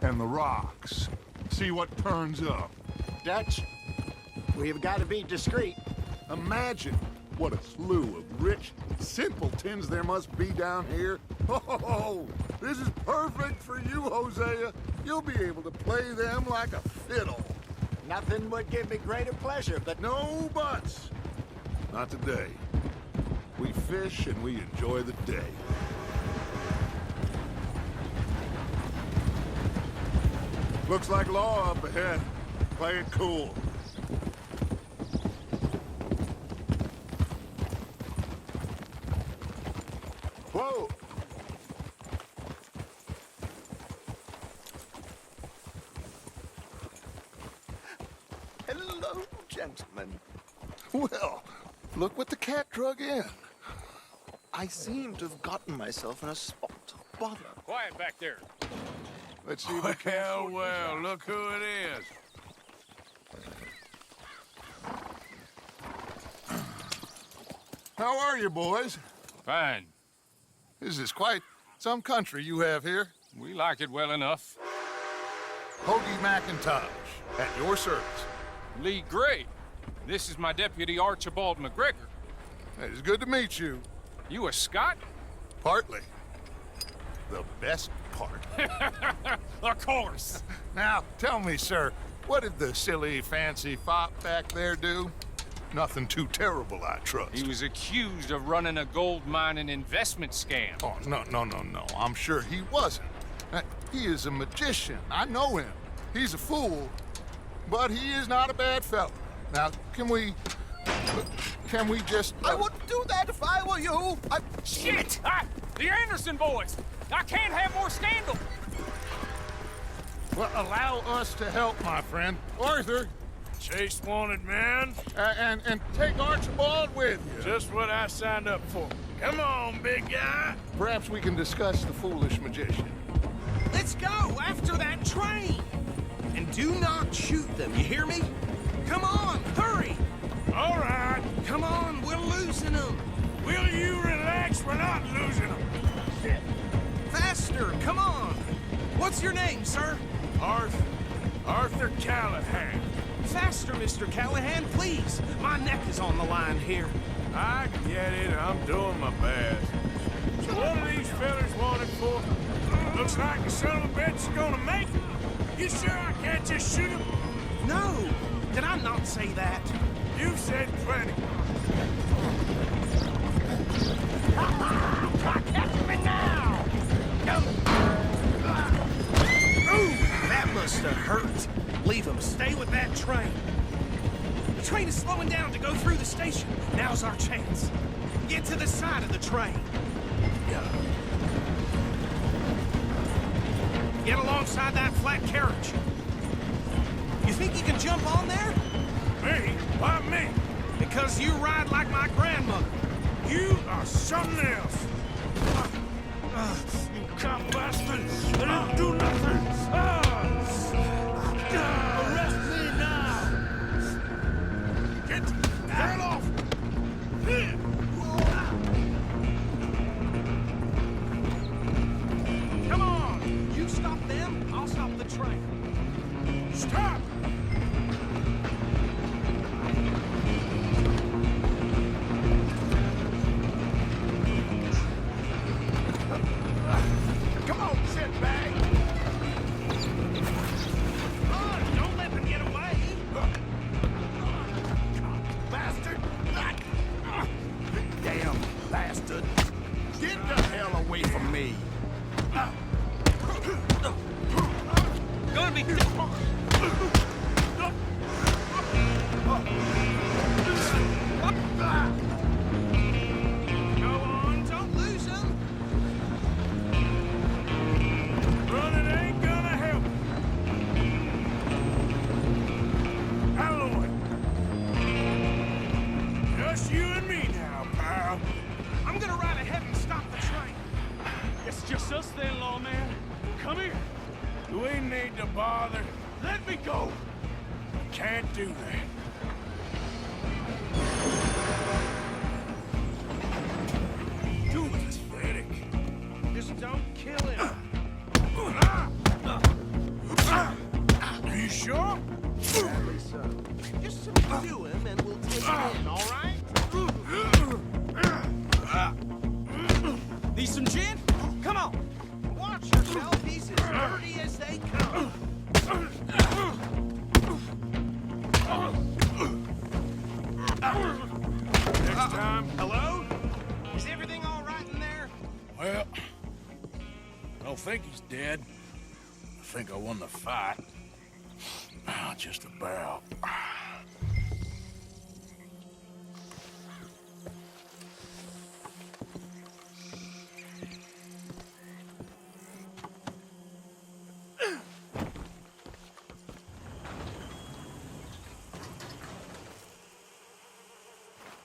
and the rocks. See what turns up. Dutch, we've got to be discreet. Imagine what a slew of rich simpletons there must be down here. Oh, this is perfect for you, Hosea. You'll be able to play them like a fiddle. Nothing would give me greater pleasure, but No buts. Not today. We fish and we enjoy the day. Looks like law up ahead. Play it cool. Whoa! Hello, gentlemen. Well, look what the cat drug in. I seem to have gotten myself in a spot of bother. Quiet back there. Let's see if we can't sort this out. Look who it is. How are you, boys? Fine. This is quite some country you have here. We like it well enough. Hoagie McIntosh, at your service. Lee Gray. This is my deputy Archibald McGregor. It is good to meet you. You a Scot? Partly. The best part. Of course. Now, tell me, sir, what did the silly, fancy fop back there do? Nothing too terrible, I trust. He was accused of running a gold mining investment scam. Oh, no. I'm sure he wasn't. He is a magician. I know him. He's a fool, but he is not a bad fellow. Now, can we just... I wouldn't do that if I were you. Shit! The Anderson boys! I can't have more scandal! Well, allow us to help, my friend. Arthur, Chase wanted man. and take Archibald with you. Just what I signed up for. Come on, big guy. Perhaps we can discuss the foolish magician. Let's go after that train! And do not shoot them, you hear me? Come on, hurry! All right. Come on, we're losing them! Will you relax? We're not losing them. Faster, come on! What's your name, sir? Arthur Callahan. Faster, Mr. Callahan, please! My neck is on the line here. I get it. I'm doing my best. So what are these fellas wanted for? Looks like the son of a bitch is gonna make it. You sure I can't just shoot him? No! Did I not say that? You've said plenty. Catch me now! Ooh, that must have hurt. Leave him. Stay with that train. The train is slowing down to go through the station. Now's our chance. Get to the side of the train. Get alongside that flat carriage. You think you can jump on there? Me? Why me? Because you ride like my grandmother. You are something else. You cop bastard! I didn't do nothing! Arrest me now! Get off! Come on! You stop them, I'll stop the train. Stop! Come on, shitbag! Don't let them get away! Bastard! Damn bastard! Get the hell away from me! Gonna be Go on, don't lose them! Running ain't gonna help. Alloy. Just you and me now, pal. I'm gonna ride ahead and stop the train. It's just us then, lawman. Come here. Do we need to bother? Let me go. Can't do that. Do it, Pathetic. just don't kill him. to him and we'll take him in, all right? Need some gin? Come on. Watch yourself. He's as dirty as they come. Next time. Hello? Is everything all right in there? Well, I don't think he's dead. I think I won the fight. Just about.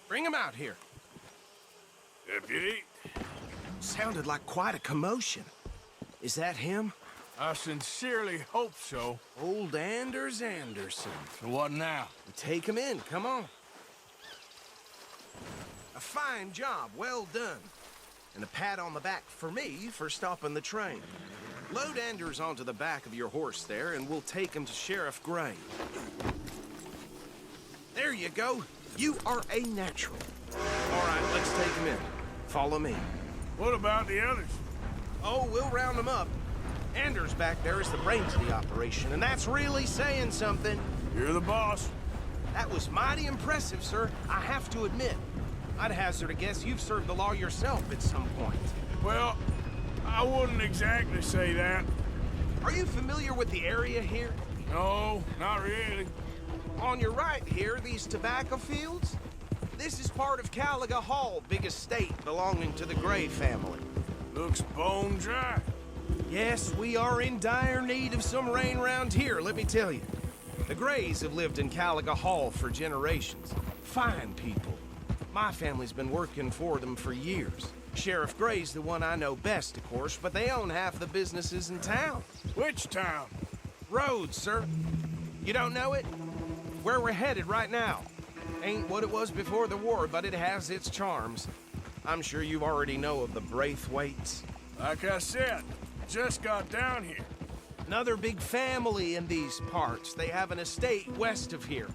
Bring him out here. Deputy, Sounded like quite a commotion. Is that him? I sincerely hope so. Old Anders Anderson. So what now? Take him in, come on. A fine job, well done. And a pat on the back for me for stopping the train. Load Anders onto the back of your horse there, and we'll take him to Sheriff Gray. There you go. You are a natural. All right, let's take him in. Follow me. What about the others? Oh, we'll round them up. Anders back there is the brains of the operation, and that's really saying something. You're the boss. That was mighty impressive, sir. I have to admit. I'd hazard a guess you've served the law yourself at some point. Well, I wouldn't exactly say that. Are you familiar with the area here? No, not really. On your right here, these tobacco fields? This is part of Caliga Hall, big estate belonging to the Gray family. Looks bone dry. Yes, we are in dire need of some rain round here, let me tell you. The Grays have lived in Caliga Hall for generations. Fine people. My family's been working for them for years. Sheriff Gray's the one I know best, of course, but they own half the businesses in town. Which town? Rhodes, sir. You don't know it? Where we're headed right now. Ain't what it was before the war, but it has its charms. I'm sure you already know of the Braithwaites. Like I said, just got down here. Another big family in these parts. They have an estate west of here.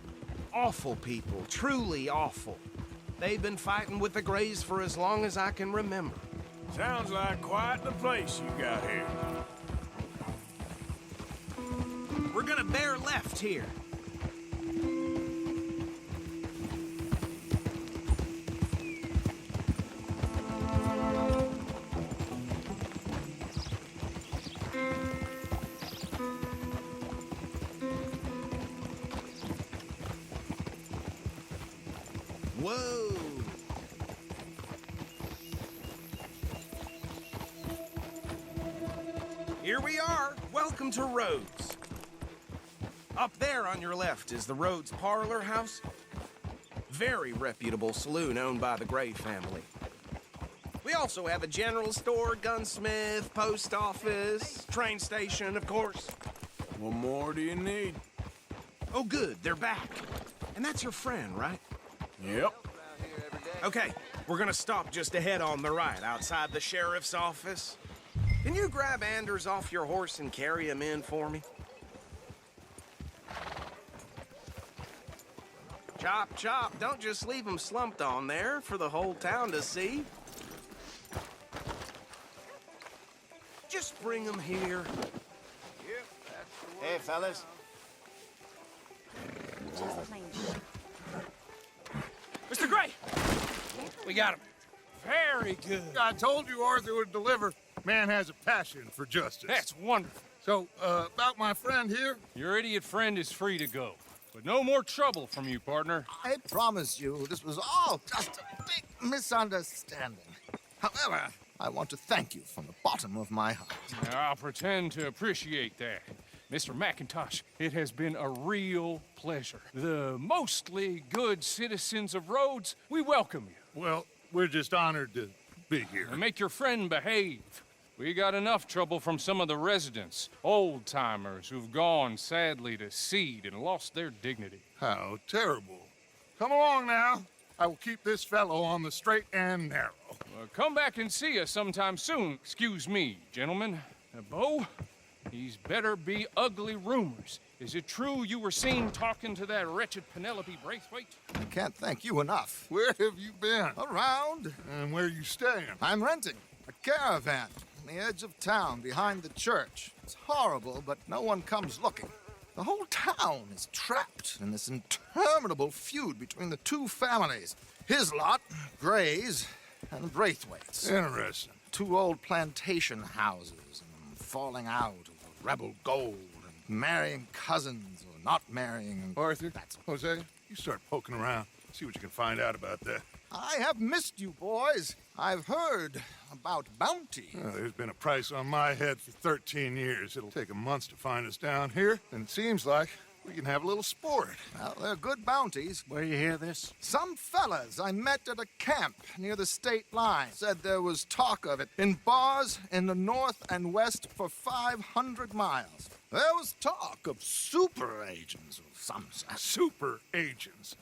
Awful people, truly awful. They've been fighting with the Grays for as long as I can remember. Sounds like quite the place you got here. We're gonna bear left here. Whoa! Here we are. Welcome to Rhodes. Up there on your left is the Rhodes Parlor House. Very reputable saloon owned by the Gray family. We also have a general store, gunsmith, post office, train station, of course. What more do you need? Oh, good, they're back. And that's your friend, right? Yep. Okay, we're gonna stop just ahead on the right, outside the sheriff's office. Can you grab Anders off your horse and carry him in for me? Chop, chop. Don't just leave him slumped on there for the whole town to see. Just bring him here. Hey, fellas. Mr. Gray! We got him. Very good. I told you Arthur would deliver. Man has a passion for justice. That's wonderful. So, about my friend here, Your idiot friend is free to go. But no more trouble from you, partner. I promise you, this was all just a big misunderstanding. However, I want to thank you from the bottom of my heart. I'll pretend to appreciate that. Mr. McIntosh, it has been a real pleasure. The mostly good citizens of Rhodes, we welcome you. well, we're just honored to be here. And make your friend behave. We got enough trouble from some of the residents, old-timers who've gone, sadly, to seed and lost their dignity. How terrible. Come along now. I will keep this fellow on the straight and narrow. Come back and see us sometime soon. Excuse me, gentlemen. Bo, These better be ugly rumors. Is it true you were seen talking to that wretched Penelope Braithwaite? I can't thank you enough. Where have you been? Around. And where you staying? I'm renting a caravan on the edge of town behind the church. It's horrible, but no one comes looking. The whole town is trapped in this interminable feud between the two families. His lot, Gray's, and Braithwaite's. Interesting. Two old plantation houses, and falling out over rebel gold, and marrying cousins or not marrying. And Arthur, Hosea, you start poking around. See what you can find out about that. I have missed you, boys. I've heard about bounty. There's been a price on my head for 13 years. It'll take 'em months to find us down here, and it seems like we can have a little sport. Well, they're good bounties. Where you hear this? Some fellas I met at a camp near the state line said there was talk of it in bars in the north and west for 500 miles. There was talk of super agents of some sort. Super agents.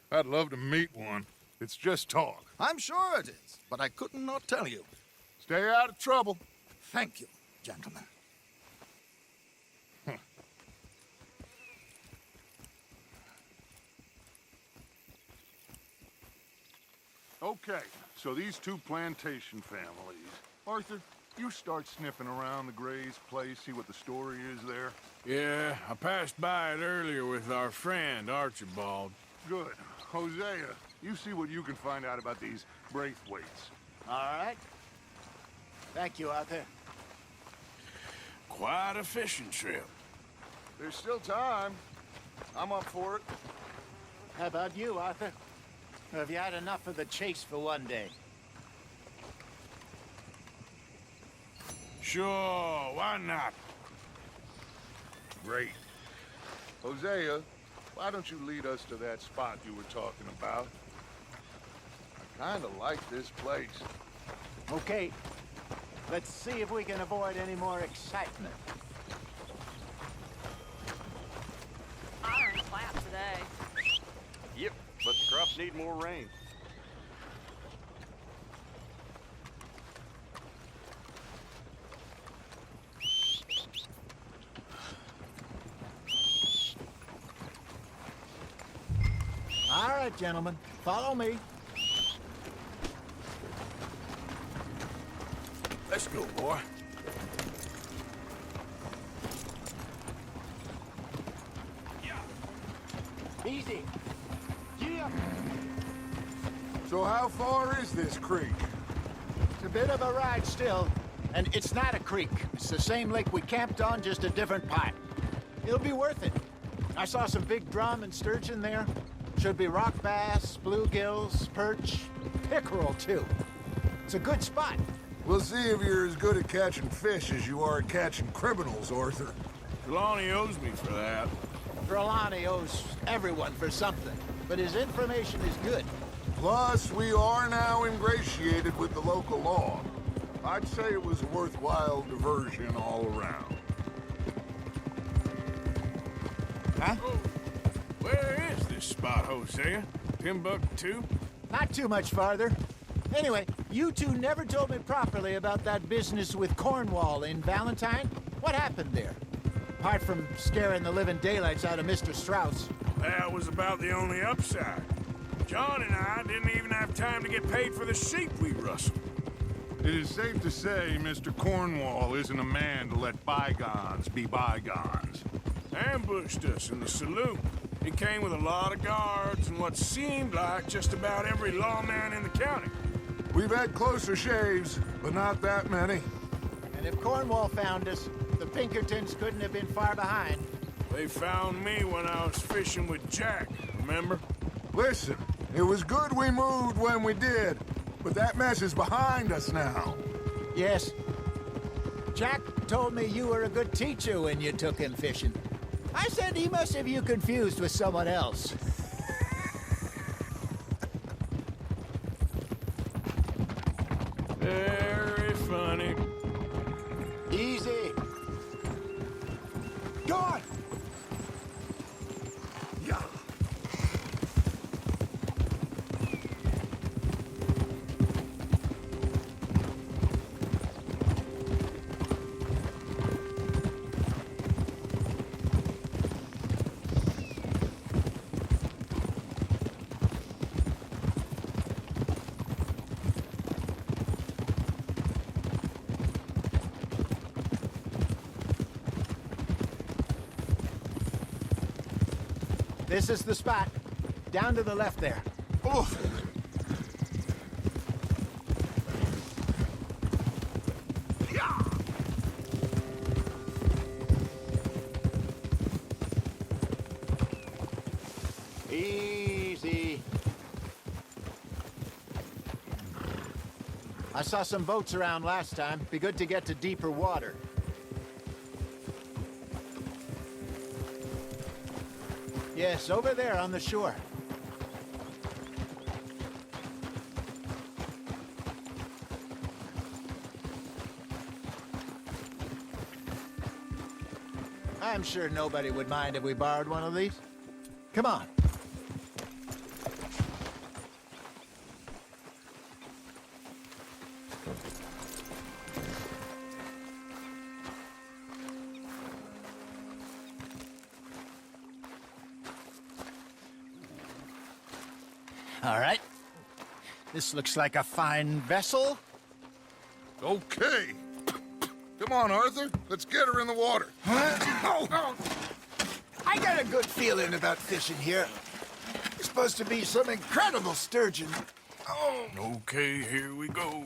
I'd love to meet one. It's just talk. I'm sure it is, but I couldn't not tell you. Stay out of trouble. Thank you, gentlemen. Okay, so these two plantation families. Arthur, you start sniffing around the Gray's place, see what the story is there. Yeah, I passed by it earlier with our friend, Archibald. Good. Hosea, you see what you can find out about these Braithwaites. All right. Thank you, Arthur. Quite a fishing trip. There's still time. I'm up for it. How about you, Arthur? Or have you had enough of the chase for one day? Sure, why not? Great. Hosea, why don't you lead us to that spot you were talking about? I kind of like this place. Okay. Let's see if we can avoid any more excitement. Iron flat today. Yep, but the crops need more rain. All right, gentlemen. Follow me. Let's go, boy. Easy. Gee up. So how far is this creek? It's a bit of a ride still. And it's not a creek. It's the same lake we camped on, just a different pipe. It'll be worth it. I saw some big drum and sturgeon there. Should be rock bass, bluegills, perch, pickerel, too. It's a good spot. We'll see if you're as good at catching fish as you are at catching criminals, Arthur. Trelawney owes me for that. Trelawney owes everyone for something, but his information is good. Plus, we are now ingratiated with the local law. I'd say it was a worthwhile diversion all around. Huh? Oh, where is this spot, Hosea? Timbuktu? Not too much farther. Anyway, you two never told me properly about that business with Cornwall in Valentine. What happened there? Apart from scaring the living daylights out of Mr. Strauss. That was about the only upside. John and I didn't even have time to get paid for the sheep we rustled. It is safe to say Mr. Cornwall isn't a man to let bygones be bygones. Ambushed us in the saloon. He came with a lot of guards and what seemed like just about every lawman in the county. We've had closer shaves, but not that many. And if Cornwall found us, the Pinkertons couldn't have been far behind. They found me when I was fishing with Jack, remember? Listen, it was good we moved when we did, but that mess is behind us now. Yes. Jack told me you were a good teacher when you took him fishing. I said he must have you confused with someone else. Very funny. Easy. Go on. Yeah. This is the spot. Down to the left there. Oof. Easy. I saw some boats around last time. Be good to get to deeper water. Yes, over there on the shore. I'm sure nobody would mind if we borrowed one of these. Come on. All right. This looks like a fine vessel. Okay. Come on, Arthur. Let's get her in the water. Oh. I got a good feeling about fishing here. It's supposed to be some incredible sturgeon. Oh. Okay, here we go.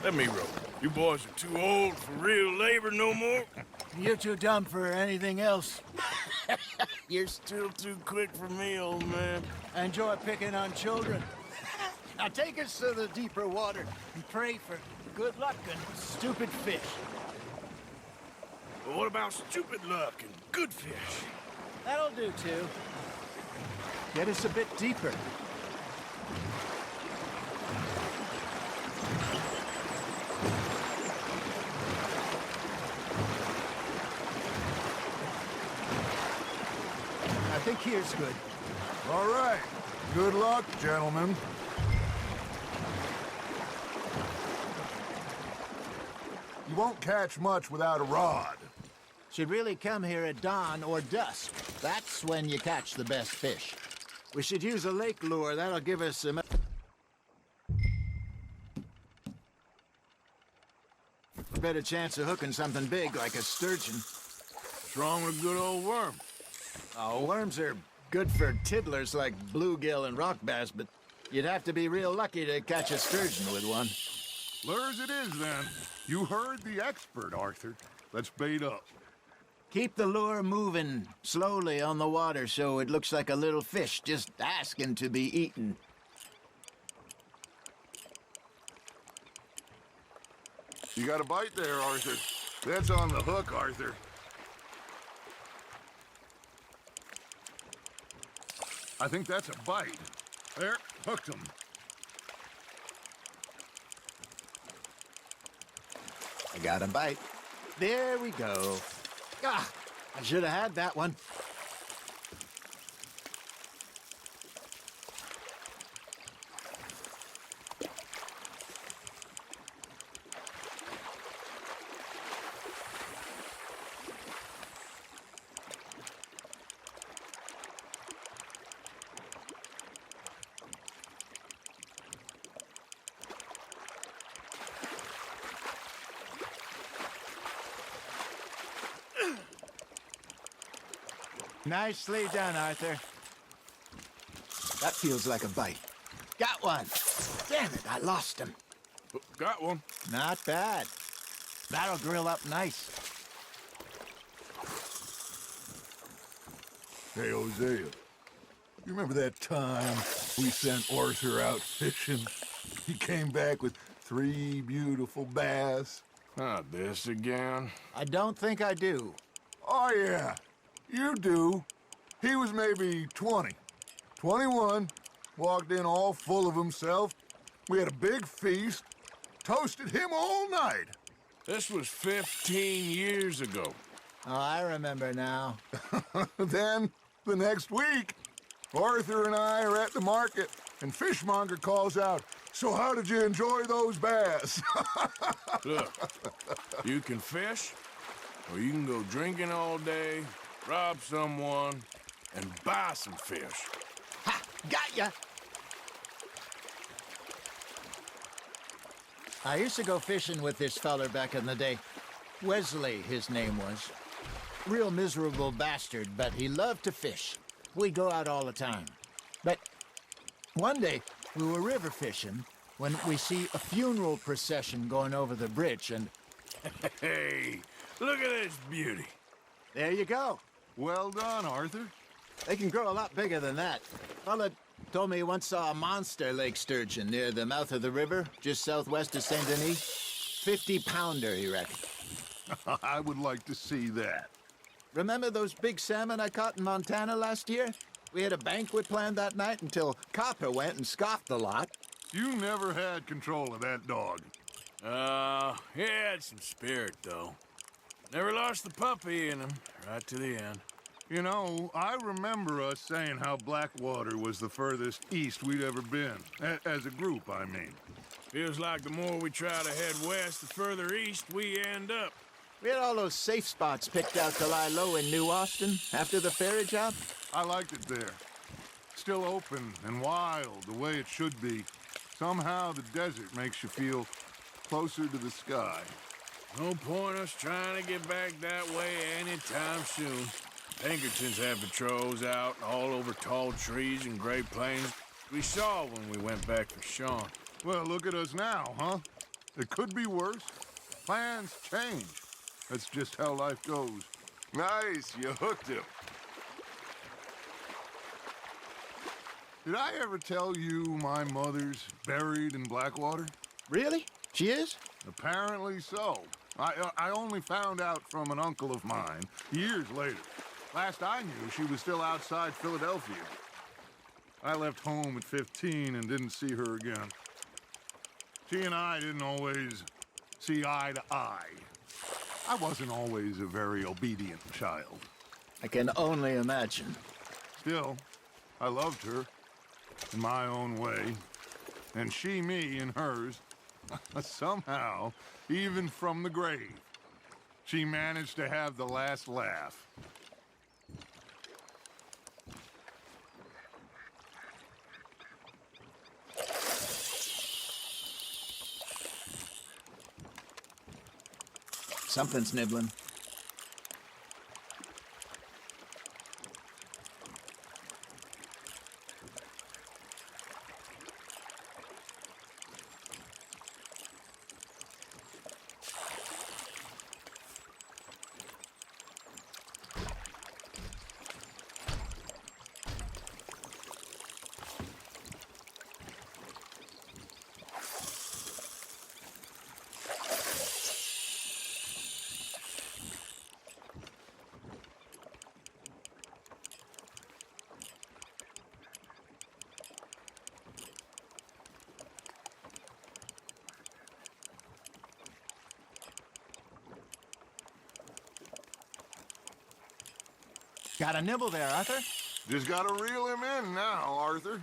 Let me row. You boys are too old for real labor no more. You're too dumb for anything else. You're still too quick for me, old man. I enjoy picking on children. Now take us to the deeper water and pray for good luck and stupid fish. But what about stupid luck and good fish? That'll do, too. Get us a bit deeper. I think here's good. All right. Good luck, gentlemen. You won't catch much without a rod. Should really come here at dawn or dusk. That's when you catch the best fish. We should use a lake lure. That'll give us a better chance of hooking something big like a sturgeon. What's wrong with a good old worm? Oh, worms are good for tiddlers like bluegill and rock bass, but you'd have to be real lucky to catch a sturgeon with one. Lures it is, then. You heard the expert, Arthur. Let's bait up. Keep the lure moving slowly on the water so it looks like a little fish just asking to be eaten. You got a bite there, Arthur. That's on the hook, Arthur. I think that's a bite. There, hooked him. I got a bite. There we go. Ah, I should have had that one. Nicely done, Arthur. That feels like a bite. Got one. Damn it, I lost him. Got one. Not bad. That'll grill up nice. Hey, Hosea. You remember that time we sent Arthur out fishing? He came back with 3 beautiful bass. Not this again. I don't think I do. Oh, yeah. You do. He was maybe 20. 21. Walked in all full of himself. We had a big feast. Toasted him all night. This was 15 years ago. Oh, I remember now. Then, the next week, Arthur and I are at the market, and Fishmonger calls out, "So how did you enjoy those bass?" Look, you can fish, or you can go drinking all day, rob someone, and buy some fish. Ha! Got ya! I used to go fishing with this feller back in the day. Wesley, his name was. Real miserable bastard, but he loved to fish. We'd go out all the time. But one day, we were river fishing when we see a funeral procession going over the bridge, and Hey, look at this beauty. there you go. Well done, Arthur. They can grow a lot bigger than that. Fella told me he once saw a monster lake sturgeon near the mouth of the river, just southwest of Saint Denis. 50-pounder, he reckoned. I would like to see that. Remember those big salmon I caught in Montana last year? We had a banquet planned that night until Copper went and scoffed the lot. You never had control of that dog. He had some spirit, though. Never lost the puppy in him, right to the end. You know, I remember us saying how Blackwater was the furthest east we'd ever been. As a group, I mean. Feels like the more we try to head west, the further east we end up. We had all those safe spots picked out to lie low in New Austin after the ferry job. I liked it there. Still open and wild, the way it should be. Somehow the desert makes you feel closer to the sky. No point us trying to get back that way anytime soon. Pinkertons have patrols out all over tall trees and Great Plains. We saw when we went back for Sean. Well, look at us now, huh? It could be worse. Plans change. That's just how life goes. Nice, you hooked him. Did I ever tell you my mother's buried in Blackwater? Really? She is? Apparently so. I only found out from an uncle of mine years later. Last I knew, she was still outside Philadelphia. I left home at 15 and didn't see her again. She and I didn't always see eye to eye. I wasn't always a very obedient child. I can only imagine. Still, I loved her in my own way, and she me in hers. Somehow, even from the grave, she managed to have the last laugh. Something's nibbling. Got a nibble there, Arthur? Just gotta reel him in now, Arthur.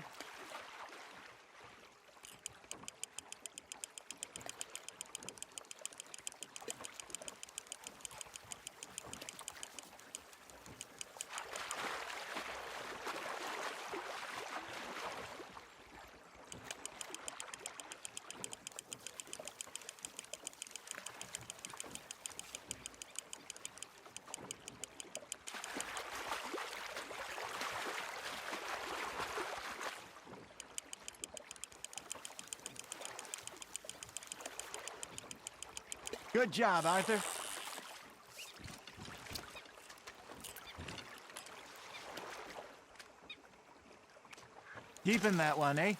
Good job, Arthur. Keeping that one, eh?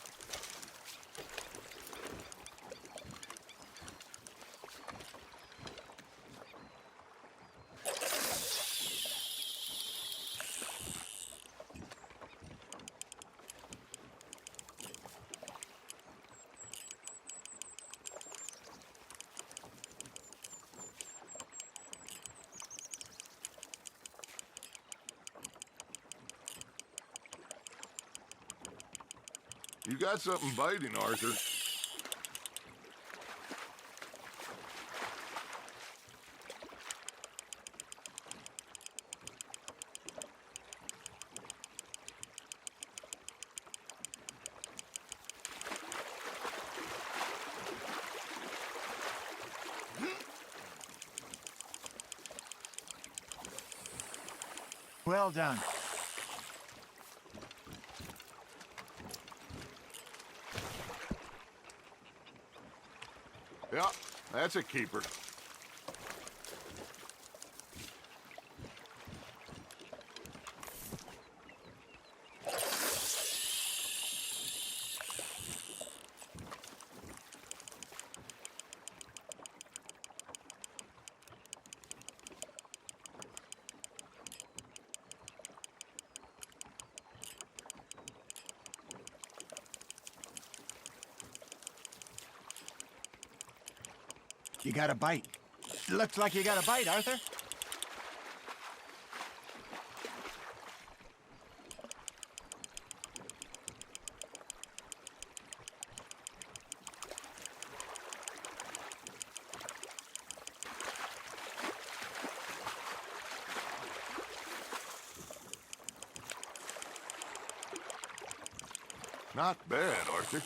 You got something biting, Arthur. Well done. Yeah, that's a keeper. You got a bite. Looks like you got a bite, Arthur. Not bad, Arthur.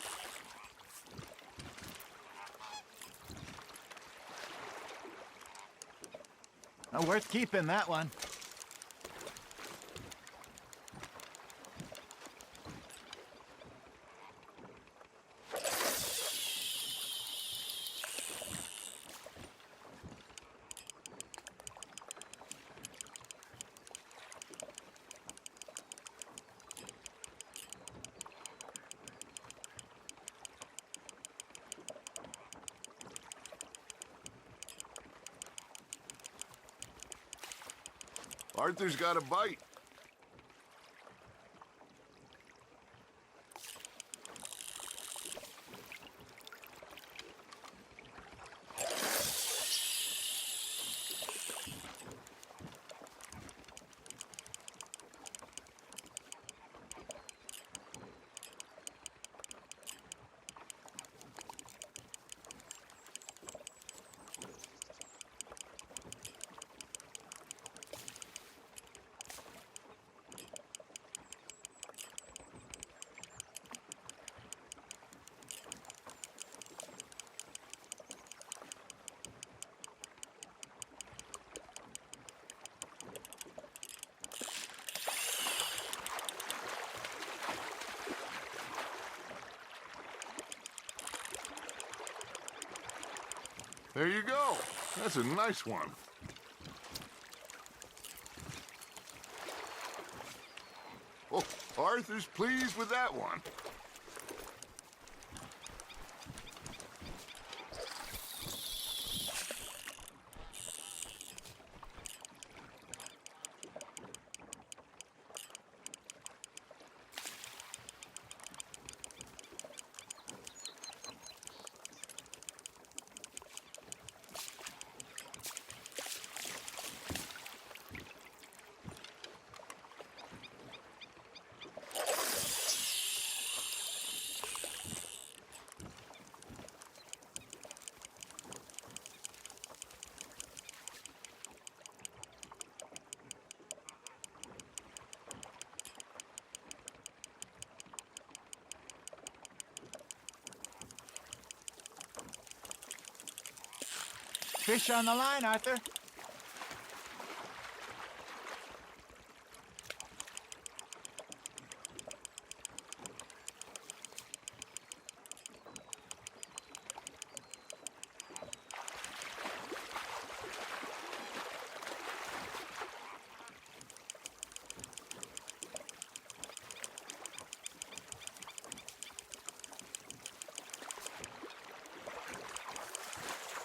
Worth keeping, that one. Arthur's got a bite. There you go. That's a nice one. Oh, Arthur's pleased with that one. Fish on the line, Arthur.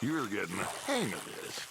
You're getting the hang of this.